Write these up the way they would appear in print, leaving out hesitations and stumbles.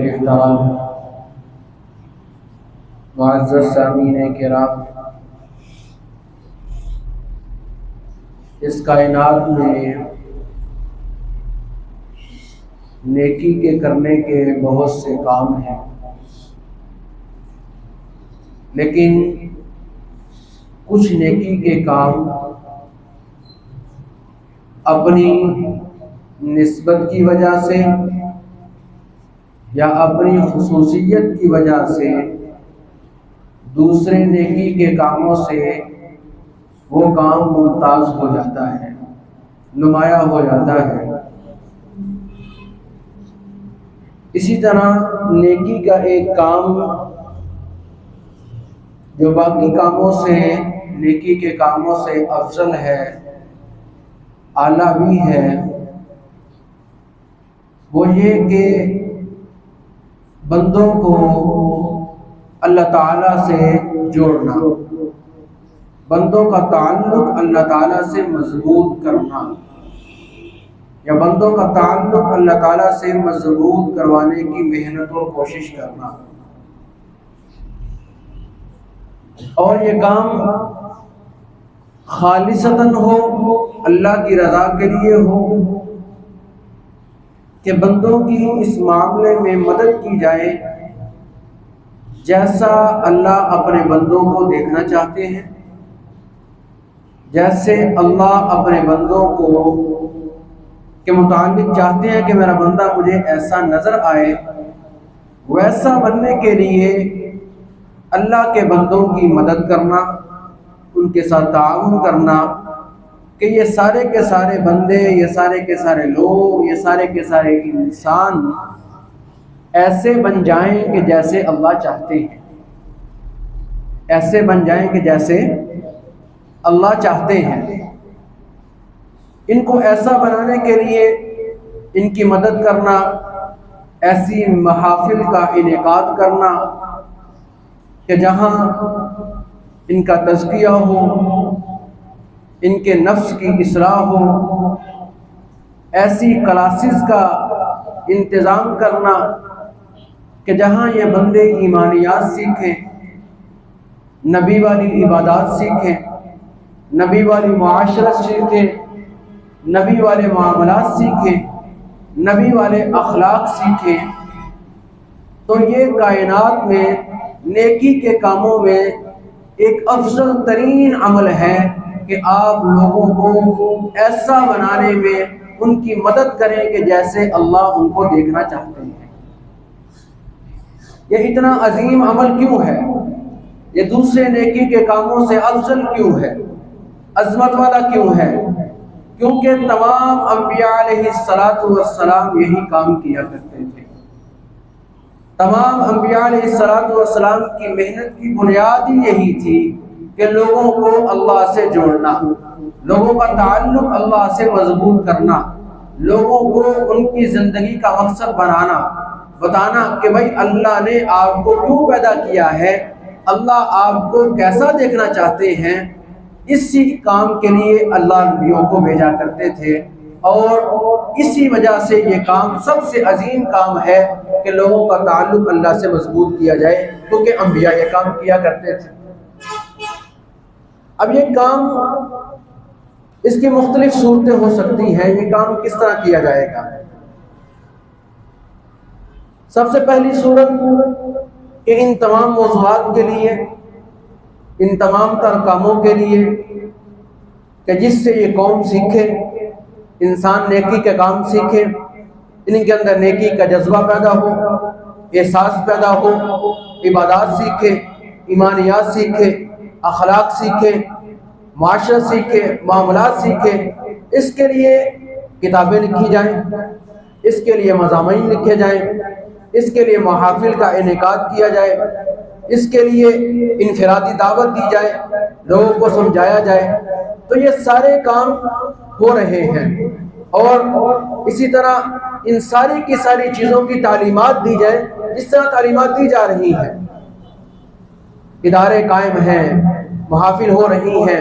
एहतराम मुअज़्ज़ज़ सामीन किराम, इस कायनात में नेकी के करने के बहुत से काम हैं, लेकिन कुछ नेकी के काम अपनी निस्बत की वजह से या अपनी खुसूसियत की वजह से दूसरे नेकी के कामों से वो काम मुमताज़ हो जाता है, नुमाया हो जाता है। इसी तरह नेकी का एक काम जो बाकी कामों से, नेकी के कामों से अफजल है, आला भी है, वो ये कि बंदों को अल्लाह ताला से जोड़ना, बंदों का ताल्लुक अल्लाह ताला से मजबूत करना, या बंदों का ताल्लुक अल्लाह ताला से मजबूत करवाने की मेहनत और कोशिश करना। और ये काम खालिसतन हो, अल्लाह की रज़ा के लिए हो, कि बंदों की इस मामले में मदद की जाए जैसा अल्लाह अपने बंदों को देखना चाहते हैं, जैसे अल्लाह अपने बंदों को के मुताल्लिक चाहते हैं कि मेरा बंदा मुझे ऐसा नज़र आए, वैसा बनने के लिए अल्लाह के बंदों की मदद करना, उनके साथ ताउन करना कि ये सारे के सारे बंदे, ये सारे के सारे लोग, ये सारे के सारे इंसान ऐसे बन जाएं कि जैसे अल्लाह चाहते हैं, ऐसे बन जाएं कि जैसे अल्लाह चाहते हैं। इनको ऐसा बनाने के लिए इनकी मदद करना, ऐसी महफिल का इनेकाद करना कि जहाँ इनका तज़किया हो, इनके नफ्स की इस्लाह हो, ऐसी क्लासेस का इंतज़ाम करना कि जहाँ ये बंदे ईमानियात सीखें, नबी वाली इबादत सीखें, नबी वाली मुआशरत सीखें, नबी वाले मामलात सीखें, नबी वाले अखलाक सीखें। तो ये कायनात में नेकी के कामों में एक अफजल तरीन अमल है कि आप लोगों को ऐसा बनाने में उनकी मदद करें कि जैसे अल्लाह उनको देखना चाहते हैं। ये इतना अजीम अमल क्यों है? ये दूसरे नेकी के कामों से अफजल क्यों है, अजमत वाला क्यों है? क्योंकि तमाम अंबिया अलैहिस्सलातु वस्सलाम यही काम किया करते थे। तमाम अंबिया अलैहिस्सलातु वस्सलाम की मेहनत की बुनियाद ही यही थी कि लोगों को अल्लाह से जोड़ना, लोगों का ताल्लुक अल्लाह से मजबूत करना, लोगों को उनकी ज़िंदगी का मकसद बनाना, बताना कि भाई अल्लाह ने आपको क्यों पैदा किया है, अल्लाह आपको कैसा देखना चाहते हैं। इसी काम के लिए अल्लाह नबियों को भेजा करते थे और इसी वजह से ये काम सबसे अजीम काम है कि लोगों का ताल्लुक अल्लाह से मजबूत किया जाए, क्योंकि अंबिया ये काम किया करते थे। अब ये काम, इसकी मुख्तलिफ सूरतें हो सकती हैं, ये काम किस तरह किया जाएगा? सबसे पहली सूरत कि इन तमाम मौज़ूआत के लिए, इन तमाम तर कामों के लिए कि जिससे ये कौम सीखे, इंसान नेकी के काम सीखे, इनके अंदर नेकी का जज्बा पैदा हो, एहसास पैदा हो, इबादत सीखे, ईमानियात सीखे, अखलाक सीखे, माशरा सीखे, मामलात सीखे। इसके लिए किताबें लिखी जाएं, इसके लिए मज़ामीन लिखे जाएं, इसके लिए महाफिल का इनेकाद किया जाए, इसके लिए इनफरादी दावत दी जाए, लोगों को समझाया जाए। तो ये सारे काम हो रहे हैं और इसी तरह इन सारी की सारी चीज़ों की तालीमात दी जाए जिस तरह तालीमात दी जा रही हैं। इदारे कायम हैं, महाफिल हो रही हैं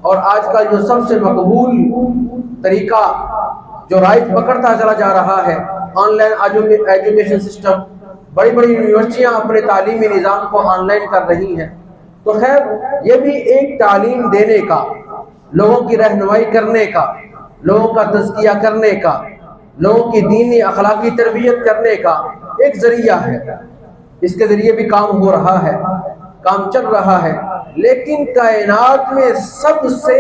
और आजकल जो सबसे मकबूल तरीका जो राइट पकड़ता चला जा रहा है, ऑनलाइन एजुकेशन सिस्टम, बड़ी बड़ी यूनिवर्सिटियाँ अपने तालीमी निज़ाम को ऑनलाइन कर रही हैं। तो खैर ये भी एक तालीम देने का, लोगों की रहनुमाई करने का, लोगों का तज़किया करने का, लोगों की दीनी अखलाकी तरबियत करने का एक ज़रिया है। इसके ज़रिए भी काम हो रहा है, काम चल रहा है। लेकिन कायनात में सबसे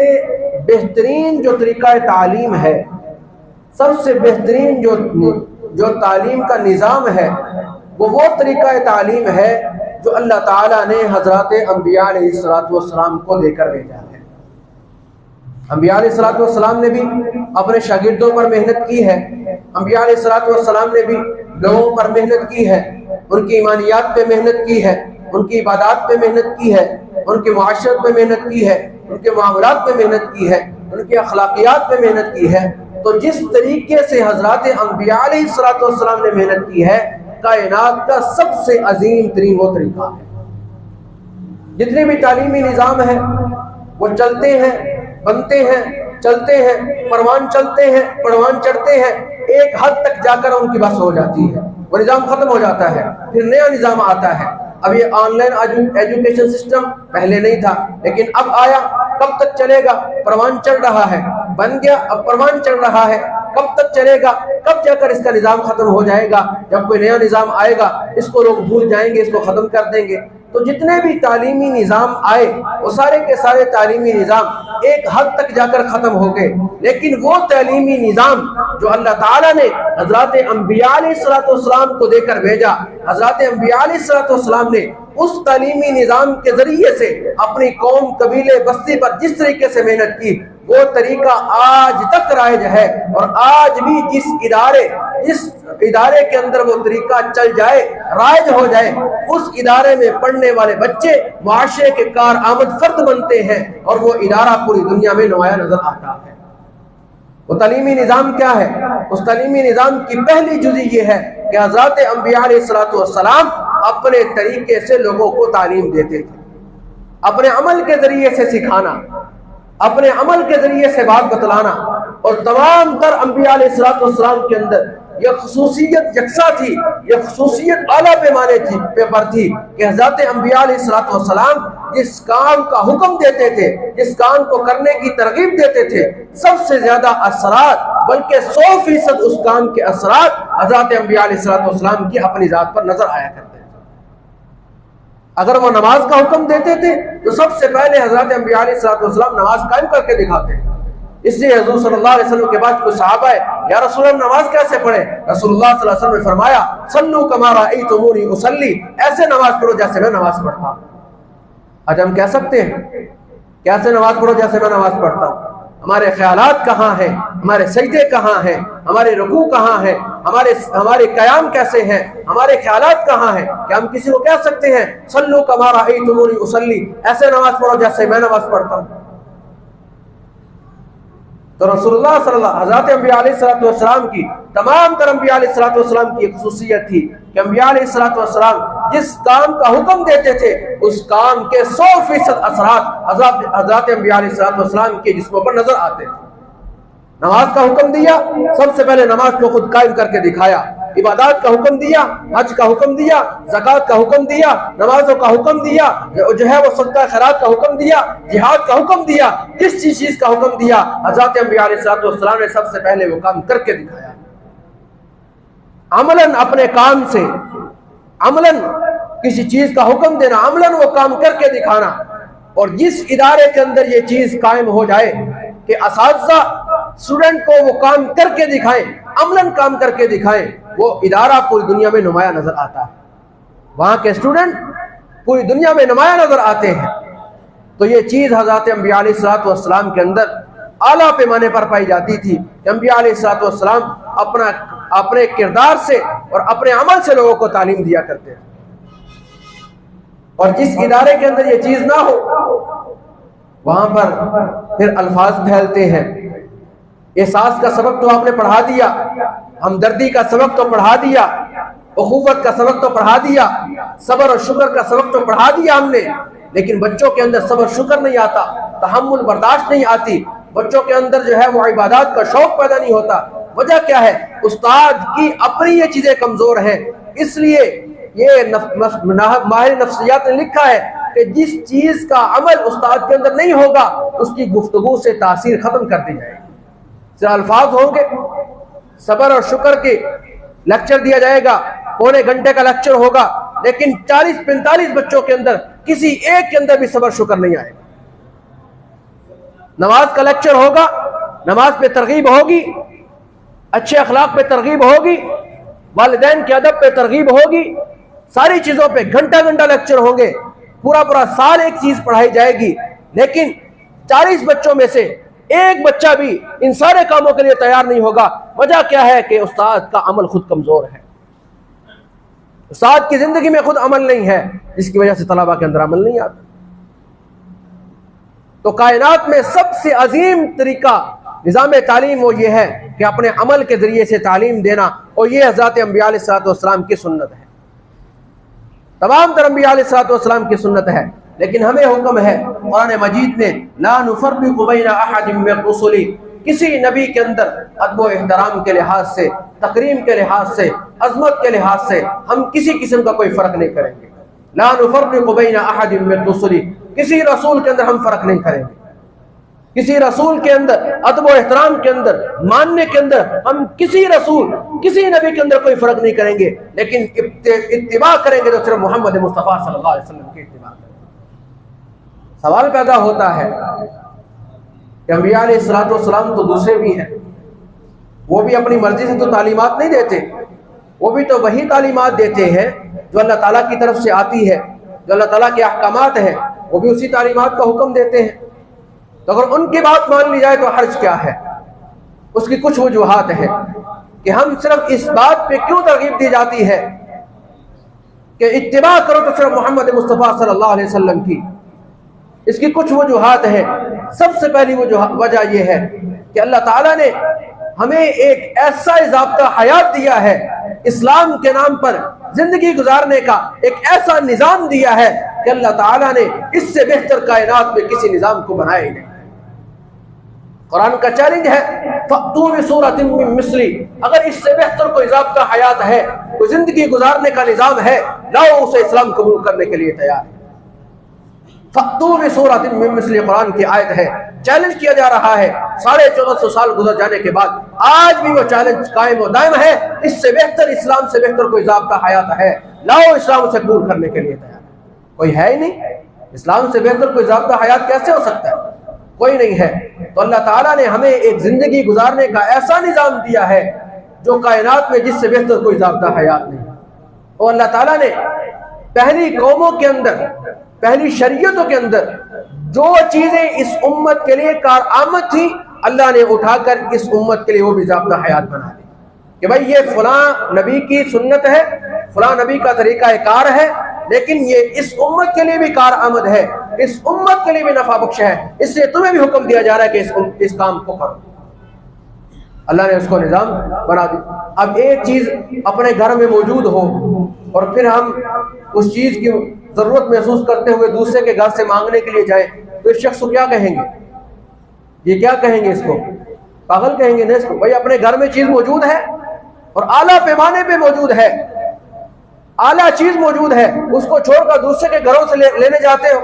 बेहतरीन जो तरीका तालीम है, सबसे बेहतरीन जो तालीम का निज़ाम है, वो तरीका तालीम है जो अल्लाह ताला ने हज़रत अंबिया अलैहिस्सलातु वस्सलाम को देकर भेजा है। अंबिया अलैहिस्सलातु वस्सलाम ने भी अपने शागिर्दों पर मेहनत की है, अंबिया अलैहिस्सलातु वस्सलाम ने भी लोगों पर मेहनत की है, उनकी ईमानियात पे मेहनत की है, उनकी इबादत पे मेहनत की है, उनकी मुआशरत पे मेहनत की है, उनके मामलात पे मेहनत की है, उनकी अखलाकियात पे मेहनत की है। तो जिस तरीके से हज़रत अंबिया अलैहिस्सलातु वस्सलाम ने मेहनत की है, कायनात का सबसे अजीम तरीन वो तरीका है। जितने भी तालीमी निज़ाम है वो चलते हैं, बनते हैं, चलते हैं, परवान चलते हैं, परवान चढ़ते हैं, एक हद तक जाकर उनकी बस हो जाती है, वो निज़ाम खत्म हो जाता है, फिर नया निज़ाम आता है। अब ये ऑनलाइन एजुकेशन सिस्टम पहले नहीं था, लेकिन अब आया। कब तक चलेगा? परवान चढ़ रहा है, बन गया, अब परवान चढ़ रहा है। कब तक चलेगा? कब जाकर इसका निज़ाम खत्म हो जाएगा? जब कोई नया निज़ाम आएगा, इसको लोग भूल जाएंगे, इसको ख़त्म कर देंगे। तो जितने भी तालीमी निज़ाम आए, वो सारे के सारे तालीमी निज़ाम एक हद तक जाकर ख़त्म हो गए, लेकिन वो तालीमी निज़ाम जो अल्लाह ताला ने हज़रत अंबिया अलैहिस्सलाम को देकर भेजा, हज़रत अंबिया अलैहिस्सलाम ने उस तालीमी निज़ाम के ज़रिए से अपनी कौम, कबीले, बस्ती पर जिस तरीके से मेहनत की, वो तरीका आज तक राइज है। और आज भी जिस इदारे के अंदर वो तरीका चल जाए, राइज हो जाए, उस इदारे में पढ़ने वाले बच्चे मुआशरे के कारआमद फर्द बनते हैं और वो इदारा पूरी दुनिया में नुमाया नजर आता है। वो तालीमी निज़ाम क्या है? उस तालीमी निज़ाम की पहली जुज़ी ये है कि हज़रत अंबिया अलैहिस्सलाम अपने तरीके से लोगों को तालीम देते थे, अपने अमल के जरिए से सिखाना, अपने अमल के जरिए से बात बतलाना। और तमाम तर अंबिया अलैहिस्सलाम के अंदर यह खसूसियत यकसा थी, यह खसूसियत आला पैमाने पर थी कि हज़रत अंबिया अलैहिस्सलाम जिस काम का हुक्म देते थे, जिस काम को करने की तरगीब देते थे, सबसे ज्यादा असरात, बल्कि 100% उस काम के असरात हज़रत अंबिया अलैहिस्सलाम की अपनी जात पर नजर आया करते थे। अगर वो नमाज का हुक्म देते थे तो सबसे पहले हज़रत अंबिया अलैहिस्सलाम नमाज कायम करके दिखाते थे। इसलिए हुज़ूर सल्लल्लाहु अलैहि वसल्लम के बाद कुछ सहाबा है, या रसूल अल्लाह नमाज कैसे पढ़े? रसूलुल्लाह सल्लल्लाहु अलैहि वसल्लम ने फरमाया, सल्लू कमा रअयतुमूनी उसल्ली, ऐसे नमाज पढ़ो जैसे मैं नमाज पढ़ता हूँ। आज हम कह सकते हैं कैसे नमाज पढ़ो जैसे मैं नमाज पढ़ता हूँ? हमारे ख्यालात कहाँ हैं? हमारे सजदे कहाँ हैं? हमारे रुकू कहाँ हैं? हमारे कयाम कैसे हैं? हमारे ख्यालात कहाँ हैं? क्या हम किसी को कह सकते हैं सल्लू कमा रअयतुमूनी उसल्ली, ऐसे नमाज पढ़ो जैसे मैं नमाज पढ़ता हूँ? तो रसूलुल्लाह सल्लल्लाहु हज़रत अंबिया अलैहिस्सलाम की, तमाम तर अंबिया अलैहिस्सलाम की एक खुसूसियत थी कि अंबिया अलैहिस्सलाम जिस काम का हुक्म देते थे, उस काम के 100% असरात हज़रत अंबिया अलैहिस्सलाम के जिस्मों पर नजर आते थे। नमाज का हुक्म दिया, सबसे पहले नमाज को खुद कायम करके दिखाया। इबादत का हुक्म दिया, हज का हुक्म दिया, ज़कात का हुक्म दिया, नमाजों का हुक्म दिया, जो है वो सदका खैरात का हुक्म दिया, जिहाद का हुक्म दिया। जिस चीज का हुक्म दिया हज़रत अंबिया अलैहिस्सलाम ने सबसे पहले वो काम करके दिखाया। अमलन अपने काम से, अमलन किसी चीज का हुक्म देना, अमलन वो काम करके दिखाना। और जिस इदारे के अंदर ये चीज कायम हो जाए कि असातिज़ा स्टूडेंट को वो काम करके दिखाएं, अमलन काम करके दिखाएं, वो इदारा पूरी दुनिया में नुमाया नजर आता है। वहां के स्टूडेंट पूरी दुनिया में नुमाया नजर आते हैं। तो ये चीज हज़रत अंबिया अलैहिस्सलाम के अंदर आला पैमाने पर पाई जाती थी कि अंबिया अलैहिस्सलाम अपने किरदार से और अपने अमल से लोगों को तालीम दिया करते थे। और जिस इदारे के अंदर ये चीज ना हो, वहां पर फिर अल्फाज फैलते हैं। एहसास का सबक तो आपने पढ़ा दिया, हमदर्दी का सबक तो पढ़ा दिया, उखुवत का सबक तो पढ़ा दिया, सब्र और शुक्र का सबक तो पढ़ा दिया हमने, लेकिन बच्चों के अंदर सब्र शुक्र नहीं आता, तहम्मुल बर्दाश्त नहीं आती, बच्चों के अंदर जो है वो इबादत का शौक पैदा नहीं होता। वजह क्या है? उस्ताद की अपनी ये चीजें कमजोर हैं। इसलिए ये माहिर नफ्सियात ने लिखा है कि जिस चीज का अमल उस्ताद के अंदर नहीं होगा, उसकी गुफ्तगू से तासीर खत्म कर दी जाएगी। सिर्फ अल्फाज होंगे, सब्र और शुक्र के लेक्चर दिया जाएगा, पौने घंटे का लेक्चर होगा, लेकिन 40-45 बच्चों के अंदर किसी एक के अंदर भी सब्र शुक्र नहीं आएगा। नमाज का लेक्चर होगा, नमाज पे तरगीब होगी, अच्छे अखलाक पे तरगीब होगी, वालिदैन के अदब पे तरगीब होगी, सारी चीजों पे घंटा घंटा लेक्चर होंगे, पूरा साल एक चीज पढ़ाई जाएगी, लेकिन 40 बच्चों में से एक बच्चा भी इन सारे कामों के लिए तैयार नहीं होगा। वजह क्या है? कि उस्ताद का अमल खुद कमजोर है, उस्ताद की जिंदगी में खुद अमल नहीं है, जिसकी वजह से तलबा के अंदर अमल नहीं आता। तो कायनात में सबसे अजीम तरीका निज़ाम तालीम वो ये है कि अपने अमल के जरिए से तालीम देना, और ये हज़रत अंबिया अलैहिस्सलाम की सुन्नत है, तमाम तर अंबिया अलैहिस्सलाम की सुन्नत है। लेकिन हमें हुक्म है कुरान मजीद में, ला नुफ़र्रिक़ु बैना अहदिम मिन रुसुली, किसी नबी के अंदर अदब एहतराम के लिहाज से, तकरीम के लिहाज से, अजमत के लिहाज से हम किसी किस्म का कोई फर्क नहीं करेंगे। ला नुफ़र्रिक़ु बैना अहदिम मिन रुसुली, किसी रसूल के अंदर हम फर्क नहीं करेंगे, किसी रसूल के अंदर अदब एहतराम के अंदर, मानने के अंदर हम किसी रसूल, किसी नबी के अंदर कोई फर्क नहीं करेंगे, लेकिन इत्तिबा करेंगे तो सिर्फ मोहम्मद मुस्तफ़ा सल्लल्लाहु अलैहि वसल्लम की इत्तिबा करेंगे। सवाल पैदा होता है कि अंबिया अलैहिस्सलाम तो दूसरे भी हैं, वो भी अपनी मर्जी से तो तालीमात नहीं देते, वो भी तो वही तालीमात देते हैं जो अल्लाह ताला की तरफ से आती है, जो अल्लाह ताला के अहकामात हैं, वो भी उसी तालीमात का हुक्म देते हैं। तो अगर उनकी बात मान ली जाए तो हर्ज क्या है? उसकी कुछ वजूहात हैं कि हम सिर्फ इस बात पे क्यों तरगीब दी जाती है कि इत्तिबा करो तो सिर्फ मोहम्मद मुस्तफ़ा सल्लल्लाहु अलैहि वसल्लम की। इसकी कुछ वजूहात हैं। सबसे पहली वजह यह है कि अल्लाह ताला ने हमें एक ऐसा ज़ाब्ता हयात दिया है, इस्लाम के नाम पर जिंदगी गुजारने का एक ऐसा निज़ाम दिया है कि अल्लाह ताला ने इससे बेहतर कायनात में किसी निज़ाम को बनाया ही नहीं। कुरान का चैलेंज है, फ़अतू बिसूरतिन मिन मिस्ली, अगर इससे बेहतर कोई ज़ाब्ता हयात है, कोई जिंदगी गुजारने का निज़ाम है, लाओ उसे इस्लाम कबूल करने के लिए तैयार है। फ़अतू बिसूरतिन मिन मिस्ली कुरान की आयत है। चैलेंज किया जा रहा है। 1450 साल गुजर जाने के बाद आज भी वो चैलेंज कायम और दायम है। इससे बेहतर, इस्लाम से बेहतर कोई ज़ाब्ता हयात है, लाओ इस्लाम उसे कबूल करने के लिए तैयार है। कोई है ही नहीं। इस्लाम से बेहतर कोई ज़ाब्ता हयात कैसे हो सकता है? कोई नहीं है। तो अल्लाह ताला ने हमें एक जिंदगी गुजारने का ऐसा निज़ाम दिया है जो कायनात में जिससे बेहतर कोई ज़ाब्ता हयात नहीं। और अल्लाह ताला ने पहली कौमों के अंदर, पहली शरीयतों के अंदर जो चीजें इस उम्मत के लिए कारआमद थी, अल्लाह ने उठाकर इस उम्मत के लिए वो भी ज़ाब्ता हयात बना दी कि भाई ये फलां नबी की सुन्नत है, फलां नबी का तरीका कार है, लेकिन ये इस उम्मत के लिए भी कारआमद है, इस उम्मत के लिए भी नफा बख्श है, इसलिए तुम्हें भी हुक्म दिया जा रहा है कि इस काम को करो। अल्लाह ने उसको निज़ाम बना दिया। अब एक चीज अपने घर में मौजूद हो और फिर हम उस चीज की जरूरत महसूस करते हुए दूसरे के घर से मांगने के लिए जाए तो इस शख्स को क्या कहेंगे? ये क्या कहेंगे? इसको पागल कहेंगे ना इसको। भाई अपने घर में चीज मौजूद है और आला पैमाने पे मौजूद है, आला चीज मौजूद है, उसको छोड़कर दूसरे के घरों से लेने जाते हो।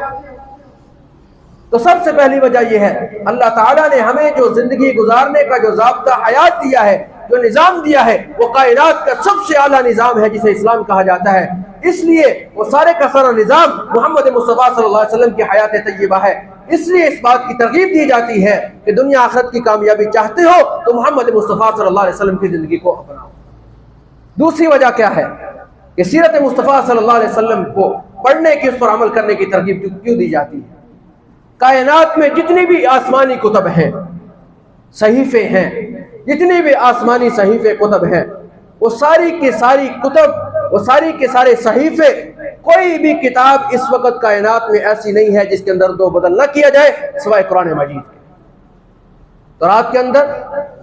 तो सबसे पहली वजह यह है, अल्लाह ताला ने हमें जो जिंदगी गुजारने का जो ज़ाब्ता हयात दिया है, जो निज़ाम दिया है, वो कायनात का सबसे आला निज़ाम है जिसे इस्लाम कहा जाता है। इसलिए वो सारे का सारा निज़ाम मोहम्मद मुस्तफ़ा सल्लल्लाहु अलैहि वसल्लम की हयात तय्यबा है। इसलिए इस बात की तरगीब दी जाती है कि दुनिया आखिरत की कामयाबी चाहते हो तो मोहम्मद मुस्तफ़ा सल्लल्लाहु अलैहि वसल्लम की जिंदगी को अपनाओ। दूसरी वजह क्या है कि सीरत मुस्तफ़ा सल्लल्लाहु अलैहि वसल्लम को पढ़ने की, उस पर अमल करने की तरगीब क्यों दी जाती है? कायनात में जितनी भी आसमानी कुतब हैं, सहीफे हैं, जितनी भी आसमानी सहीफे कुतब हैं, वो सारी की सारी कुतब, वो सारी के सारे सहीफे, कोई भी किताब इस वक्त कायनात में ऐसी नहीं है जिसके अंदर दो बदल न किया जाए सिवाय कुरान मजीद के। तौरात के अंदर,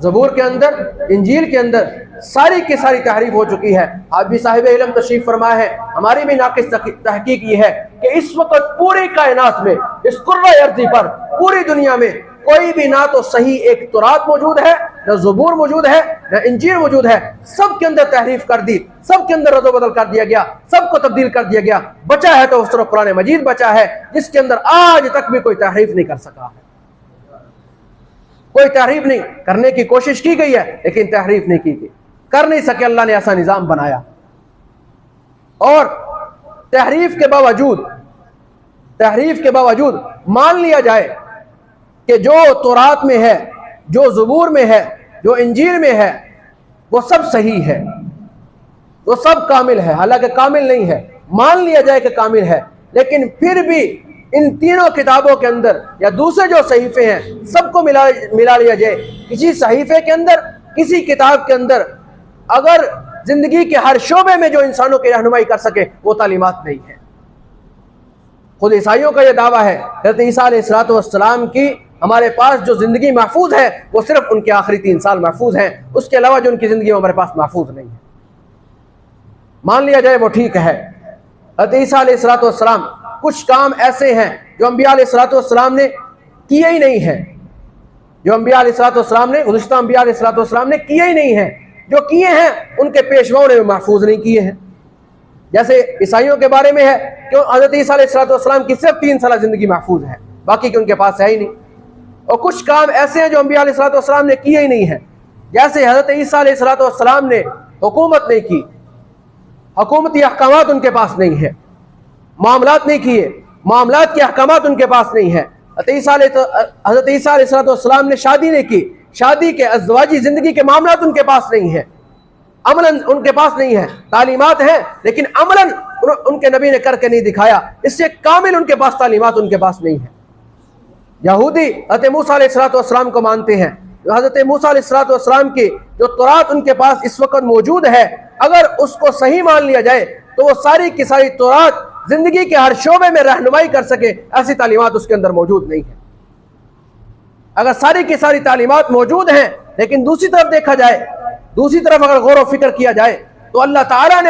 ज़बूर के अंदर, इंजील के अंदर सारी की सारी तहरीफ हो चुकी है। आप भी साहिब इल्म तशरीफ फरमा है, हमारी भी नाक़िस तहकीक ये है कि इस वक्त पूरी कायनात में, इस कुर्रा अर्ज़ी पर, पूरी दुनिया में कोई भी ना तो सही एक तौरात मौजूद है, न ज़बूर मौजूद है, न इंजील मौजूद है। सब के अंदर तहरीफ कर दी, सब के अंदर रद्द बदल कर दिया गया, सबको तब्दील कर दिया गया। बचा है तो उस तरफ कुरान मजीद बचा है जिसके अंदर आज तक भी कोई तहरीफ नहीं कर सका है। कोई तहरीफ नहीं करने की कोशिश की गई है लेकिन तहरीफ नहीं की गई, कर नहीं सके। अल्लाह ने ऐसा निज़ाम बनाया और तहरीफ के बावजूद मान लिया जाए कि जो तौरात में है, जो ज़बूर में है, जो इंजील में है, वो सब सही है, वो सब कामिल है। हालांकि कामिल नहीं है, मान लिया जाए कि कामिल है, लेकिन फिर भी इन तीनों किताबों के अंदर या दूसरे जो सहीफे हैं सबको मिला लिया जाए। किसी सहीफे के अंदर, किसी किताब के अंदर अगर जिंदगी के हर शोबे में जो इंसानों की रहनुमाई कर सके वो तालीमात नहीं है। खुद ईसाइयों का यह दावा है हज़रत ईसा अलैहिस्सलाम की हमारे पास जो जिंदगी महफूज है वो सिर्फ उनके आखिरी 3 साल महफूज हैं, उसके अलावा जो उनकी जिंदगी हमारे पास महफूज नहीं है। मान लिया जाए वो ठीक है। हज़रत ईसा अलैहिस्सलाम कुछ काम ऐसे हैं जो अंबिया अलैहिस्सलाम ने किए ही नहीं है, जो अंबिया अलैहिस्सलाम ने, गुज़िश्ता अंबिया अलैहिस्सलाम ने किए ही नहीं है। जो किए हैं उनके पेशवाओं ने महफूज नहीं किए हैं। जैसे ईसाइयों के बारे में है कि हज़रत ईसा अलैहिस्सलाम की सिर्फ 3 साल जिंदगी महफूज है, बाकी के उनके पास है ही नहीं। और कुछ काम ऐसे हैं जो अंबिया अलैहिस्सलाम ने किए ही नहीं है। जैसे हज़रत ईसा अलैहिस्सलाम ने हुकूमत नहीं की, हुकूमती अहकामात उनके पास नहीं है, मामलात नहीं किए, मामलात के अहकामात उनके पास नहीं है। हज़रत ईसा अलैहिस्सलाम ने शादी नहीं की, शादी के अज़वाजी ज़िंदगी के मामलात उनके पास नहीं है, अमलन उनके पास नहीं है, तालीमात हैं लेकिन अमलन उनके नबी ने करके नहीं दिखाया, इससे कामिल उनके पास तालीमात उनके पास नहीं है। यहूदी हज़रत मूसा अलैहिस्सलाम को मानते हैं, हज़रत मूसा अलैहिस्सलाम की जो तौरात उनके पास इस वक्त मौजूद है, अगर उसको सही मान लिया जाए तो वो सारी की सारी तौरात जिंदगी के हर शोबे में रहनुमाई कर सके, ऐसी तालीमात उसके अंदर मौजूद नहीं है। अगर सारी की सारी तालीमात मौजूद हैं, लेकिन दूसरी तरफ देखा जाए, दूसरी तरफ अगर गौर व फिक्र किया जाए तो अल्लाह ताला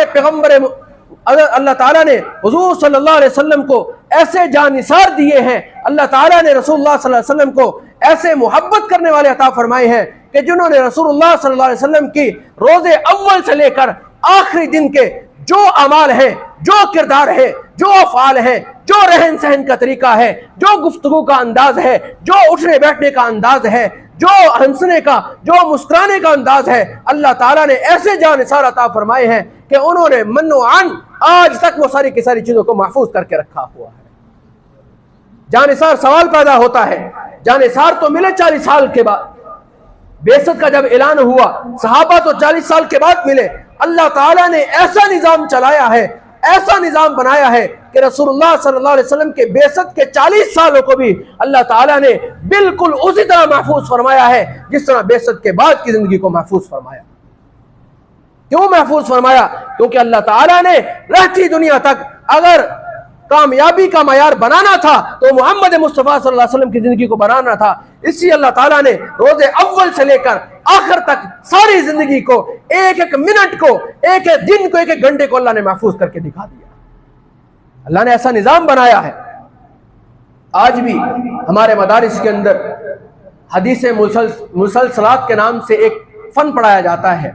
ने हुजूर सल्लल्लाहु अलैहि वसल्लम को ऐसे जानिसार दिए हैं, अल्लाह ताला ने रसूलुल्लाह सल्लल्लाहु अलैहि वसल्लम को ऐसे मोहब्बत करने वाले अता फरमाए हैं कि जिन्होंने रसूलुल्लाह सल्लल्लाहु अलैहि वसल्लम की रोजे अव्वल से लेकर आखिरी दिन के जो अमाल है, जो किरदार है, जो अफ़आल है, जो रहन सहन का तरीका है, जो गुफ्तगू का अंदाज है, जो उठने बैठने का अंदाज है, जो हंसने का, जो मुस्कुराने का अंदाज है, अल्लाह ताला ने ऐसे जानिसार अता फरमाए हैं कि उन्होंने मन्नो आन आज तक वो सारी की सारी चीजों को महफूज करके रखा हुआ है। जानिसार सवाल पैदा होता है, जानिसार तो मिले 40 साल के बाद, बेसत का जब ऐलान हुआ सहाबा तो 40 साल के बाद मिले। अल्लाह ताला ने ऐसा निजाम चलाया है, ऐसा निजाम बनाया है कि रसूलुल्लाह सल्लल्लाहु अलैहि वसल्लम के बेसत के 40 सालों को भी अल्लाह ताला ने बिल्कुल उसी तरह महफूज फरमाया है जिस तरह बेसत के बाद की जिंदगी को महफूज फरमाया। क्यों महफूज फरमाया? क्योंकि अल्लाह ताला ने रहती दुनिया तक अगर कामयाबी का मयार बनाना था तो मोहम्मद मुस्तफ़ा सल्लल्लाहु अलैहि वसल्लम की जिंदगी को बनाना था। इसी अल्लाह ताला ने रोजे अव्वल से लेकर आखिर तक सारी जिंदगी को, एक एक मिनट को, एक एक दिन को, एक एक घंटे को अल्लाह ने महफूज करके दिखा दिया। अल्लाह ने ऐसा निजाम बनाया है। आज भी हमारे मदारिस के अंदर हदीस मुसलसलात के नाम से एक फन पढ़ाया जाता है।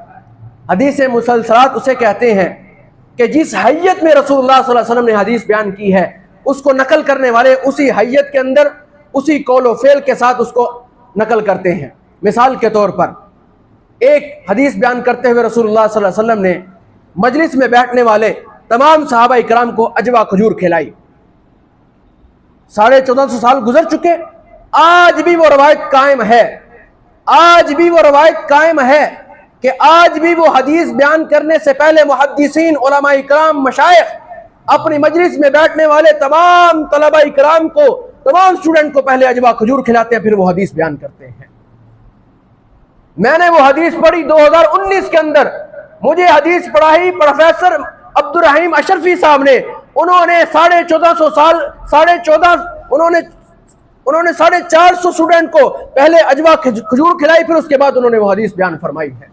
हदीस मुसलसलात उसे कहते हैं कि जिस हैयत में रसूलुल्लाह सल्लल्लाहु अलैहि वसल्लम ने हदीस बयान की है उसको नकल करने वाले उसी हैयत के अंदर उसी कौलो फेल के साथ उसको नकल करते हैं। मिसाल के तौर पर एक हदीस बयान करते हुए रसूलुल्लाह सल्लल्लाहु अलैहि वसल्लम ने मजलिस में बैठने वाले तमाम सहाबा इकराम को अजवा खजूर खिलाई। 1450 साल गुजर चुके, आज भी वो रवायत कायम है, आज भी वो रवायत कायम है कि आज भी वो हदीस बयान करने से पहले मुहद्दिसीन, उलमा इकराम, मशाइख अपनी मजलिस में बैठने वाले तमाम तलबा इकराम को, तमाम स्टूडेंट को पहले अजवा खजूर खिलाते हैं, फिर वो हदीस बयान करते हैं। मैंने वो हदीस पढ़ी 2019 के अंदर, मुझे हदीस पढ़ाई प्रोफेसर अब्दुल रहीम अशरफी साहब ने। उन्होंने 1450 साल, उन्होंने 450 स्टूडेंट को पहले अजवा खजूर खिलाई, फिर उसके बाद उन्होंने वो हदीस बयान फरमाई है।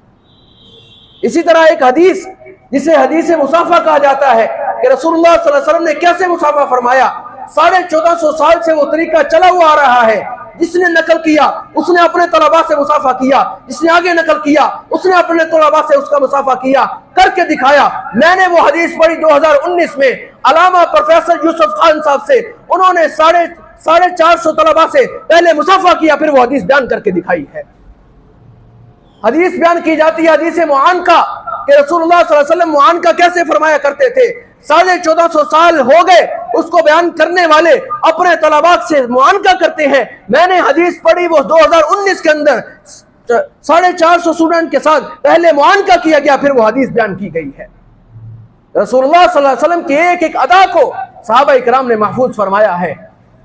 इसी तरह एक हदीस जिसे हदीस मुसाफा कहा जाता है कि रसूलुल्लाह सल्लल्लाहु अलैहि वसल्लम ने कैसे मुसाफा फरमाया। 1450 साल से वो तरीका चला हुआ आ रहा है। जिसने नकल किया उसने अपने तलबा से मुसाफा किया, जिसने आगे नकल किया उसने अपने तलबा से उसका मुसाफा किया, करके दिखाया। मैंने वो हदीस पढ़ी 2019 में अलामा प्रोफेसर यूसुफ खान साहब से। उन्होंने 450 तलबा से पहले मुसाफा किया, फिर वो हदीस बयान करके दिखाई है। हदीस बयान की जाती है हदीस मुआन का कि रसूलुल्लाह सल्लल्लाहु अलैहि वसल्लम मुआन का कैसे फरमाया करते थे। 1450 साल हो गए उसको बयान करने वाले अपने तलबात से मुआन का करते हैं। मैंने हदीस पढ़ी वो 2019 के अंदर 450 स्टूडेंट के साथ पहले मुआन का किया गया, फिर वो हदीस बयान की गई है। रसूलुल्लाह सल्लल्लाहु अलैहि वसल्लम के एक एक अदा को सहाबा इकराम ने महफूज फरमाया है।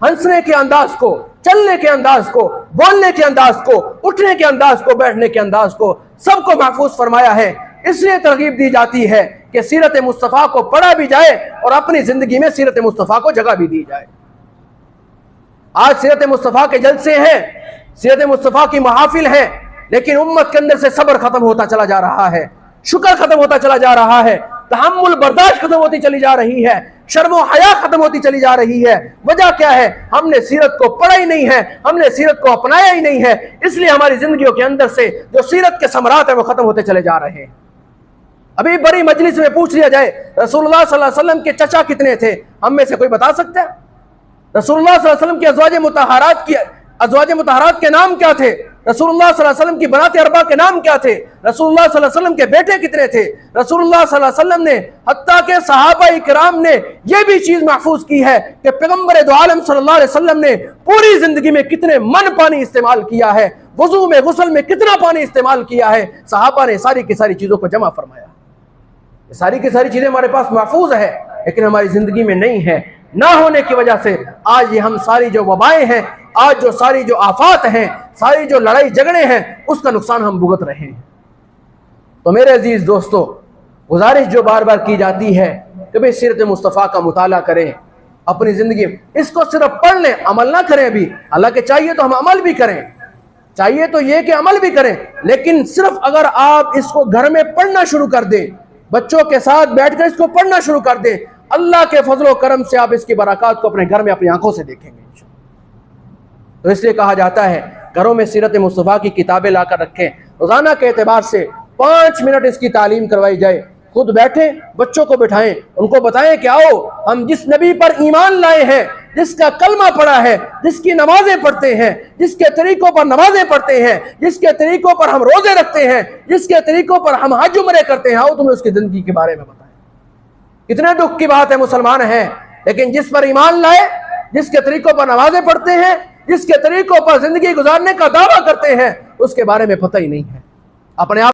हंसने के अंदाज को, चलने के अंदाज को, बोलने के अंदाज को, उठने के अंदाज को, बैठने के अंदाज को, सबको महफूज फरमाया है। इसलिए तरगीब दी जाती है कि सीरत मुस्तफ़ा को पढ़ा भी जाए और अपनी जिंदगी में सीरत मुस्तफ़ा को जगह भी दी जाए। आज सीरत मुस्तफ़ा के जलसे हैं, सीरत मुस्तफ़ा की महाफिल है, लेकिन उम्मत के अंदर से सब्र खत्म होता चला जा रहा है, शुक्र खत्म होता चला जा रहा है, तहम्मुल बर्दाश्त खत्म होती चली जा रही है, शर्मो हया खत्म होती चली जा रही है। वजह क्या है? हमने सीरत को पढ़ा ही नहीं है, हमने सीरत को अपनाया ही नहीं है। इसलिए हमारी जिंदगियों के अंदर से जो सीरत के समरात है वो खत्म होते चले जा रहे हैं। अभी बड़ी मजलिस में पूछ लिया जाए रसूलुल्लाह सल्लल्लाहु अलैहि वसल्लम के चचा कितने थे, हम में से कोई बता सकता है? रसूलुल्लाह सल्लल्लाहु अलैहि वसल्लम की अज़वाज मुतहहारात के नाम क्या थे? रसूलुल्लाह सल्लल्लाहु अलैहि वसल्लम की बनाते अरबा के नाम क्या थे, रसूलुल्लाह सल्लल्लाहु अलैहि वसल्लम के बेटे कितने थे। रसूलुल्लाह सल्लल्लाहु अलैहि वसल्लम ने हत्ता के सहाबा इकराम ने यह भी चीज महफूज की है कि पैगंबर दो आलम सल्लल्लाहु अलैहि वसल्लम ने पूरी जिंदगी में कितने मन पानी इस्तेमाल किया है, वजू में गुस्ल में कितना पानी इस्तेमाल किया है। सहाबा ने सारी की सारी चीजों को जमा फरमाया। सारी की सारी चीजें हमारे पास महफूज है, लेकिन हमारी जिंदगी में नहीं है। ना होने की वजह से आज ये हम सारी जो वबाएं हैं, आज जो सारी जो आफात हैं, सारी जो लड़ाई झगड़े हैं, उसका नुकसान हम भुगत रहे हैं। तो मेरे अजीज दोस्तों, गुजारिश जो बार बार की जाती है कि भाई सीरत मुस्तफ़ा का मुताला करें अपनी जिंदगी में। इसको सिर्फ पढ़ लें, अमल ना करें। अभी हालांकि चाहिए तो हम अमल भी करें, चाहिए तो ये कि अमल भी करें, लेकिन सिर्फ अगर आप इसको घर में पढ़ना शुरू कर दें, बच्चों के साथ बैठकर इसको पढ़ना शुरू कर दें, अल्लाह के फजल करम से आप इसकी बरकत को अपने घर में अपनी आंखों से देखेंगे। तो इसलिए कहा जाता है घरों में सीरत मुस्तफ़ा की किताबें लाकर रखें। रोजाना के एतबार से 5 मिनट इसकी तालीम करवाई जाए। खुद बैठे, बच्चों को बिठाएं, उनको बताएं कि आओ हम जिस नबी पर ईमान लाए हैं, जिसका कलमा पढ़ा है, जिसकी नमाजें पढ़ते हैं, जिसके तरीकों पर नमाजें पढ़ते हैं, जिसके तरीकों पर हम रोजे रखते हैं, जिसके तरीकों पर हम हज उम्रे करते हैं, आओ तुम्हें उसकी जिंदगी के बारे में बताएं। कितने दुख की बात है, मुसलमान हैं लेकिन जिस पर ईमान लाए, जिसके तरीकों पर नमाजें पढ़ते हैं, जिसके तरीकों पर जिंदगी गुजारने का दावा करते हैं, उसके बारे में पता ही नहीं है। अपने आप